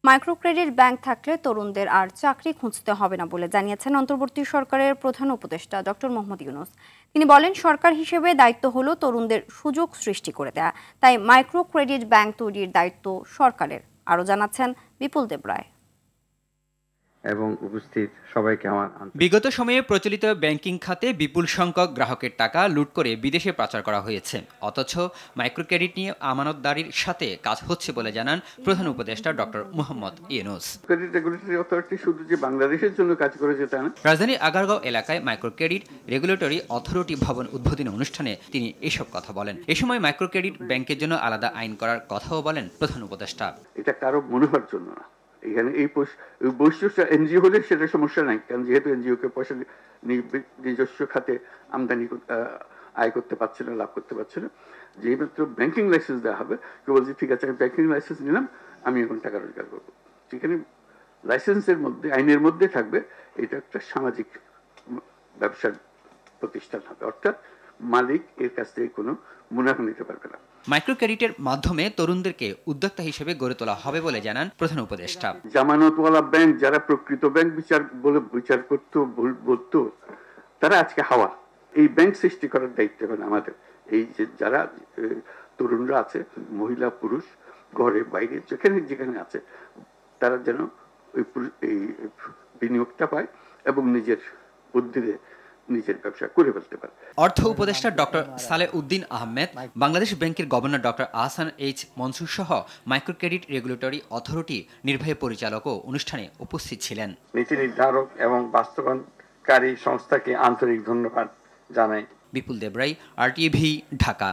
Micro credit bank থাকলে তরুণদের আর চাকরি খুঁজতে হবে না বলে জানিয়েছেন অন্তর্বর্তী সরকারের প্রধান উপদেষ্টা ডক্টর মোহাম্মদ ইউনূস। তিনি বলেন, সরকার হিসেবে দায়িত্ব হলো তরুণদের সুযোগ সৃষ্টি করে দেয়া, তাই মাইক্রো ক্রেডিট ব্যাংক তৈরির দায়িত্ব সরকারের। আরও জানাচ্ছেন বিপুল দেবরায়। এবং উপস্থিত সবাইকে আমার বিগত সময়ে প্রচলিত ব্যাংকিং খাতে বিপুল সংখ্যক গ্রাহকের টাকা লুট করে বিদেশে পাচার করা হয়েছে, অথচ মাইক্রো ক্রেডিট নিয়ে আমানতদারির সাথে কাজ হচ্ছে বলে জানান প্রধান উপদেষ্টা doctor Mohammad Yunus. Credit regulatory authority শুধু যে বাংলাদেশের জন্য কাজ করেছে তা না। রাজধানীর আগারগাঁও এলাকায় মাইক্রো ক্রেডিট রেগুলেটরি অথরিটি ভবন উদ্বোধনী অনুষ্ঠানে তিনি এসব কথা বলেন। এ সময় মাইক্রো ক্রেডিট ব্যাংকের জন্য আলাদা আইন করার কথাও বলেন প্রধান উপদেষ্টা। এটা কারো মনে হওয়ার জন্য না, এখানে এই বৈশিষ্ট্য এনজিও হলে সেটা সমস্যা নাই, কারণ যেহেতু এনজিও কে পয়সা নিজস্ব খাতে আমদানি আয় করতে পারছে না, লাভ করতে পারছে না, যেই মাত্র ব্যাংকিং লাইসেন্স দেওয়া হবে কেউ বলছে ঠিক আছে আমি ব্যাংকিং লাইসেন্স নিলাম, আমি এখন টাকা রোজগার করবো। সেখানে লাইসেন্সের মধ্যে, আইনের মধ্যে থাকবে এটা একটা সামাজিক ব্যবসার প্রতিষ্ঠান হবে, অর্থাৎ মালিক এর কাছ থেকে কোনো মুনাফা নিতে পারবে না। মাইক্রো ক্রেডিটের মাধ্যমে তরুণদেরকে উদ্যোক্তা হিসেবে গড়ে তোলা হবে বলে জানান প্রধান উপদেষ্টা। জামানতওয়ালা ব্যাংক, যারা প্রকৃত ব্যাংক বিচার করতো, বলতো, তারা আজকে হাওয়া। এই ব্যাংক সৃষ্টি করার দায়িত্ব এখন আমাদের। এই যে যারা তরুণরা আছে, মহিলা পুরুষ, ঘরে বাইরে যেখানে যেখানে আছে, তারা যেন এই বিনিয়োগটা পায় এবং নিজের বুদ্ধিতে নিজের ব্যবসা করে ফেলতে পারে। অর্থ উপদেষ্টা ডক্টর সালেহ উদ্দিন আহমেদ, বাংলাদেশ ব্যাংকের governor doctor Ahsan H Mansur সহ মাইক্রো ক্রেডিট রেগুলেটরি অথরিটি নির্বাহী পরিচালকও অনুষ্ঠানে উপস্থিত ছিলেন। নীতি নির্ধারক এবং বাস্তবায়নকারী সংস্থাকে আন্তরিক ধন্যবাদ জানাই। বিপুল দেবরাই, RTV, ঢাকা।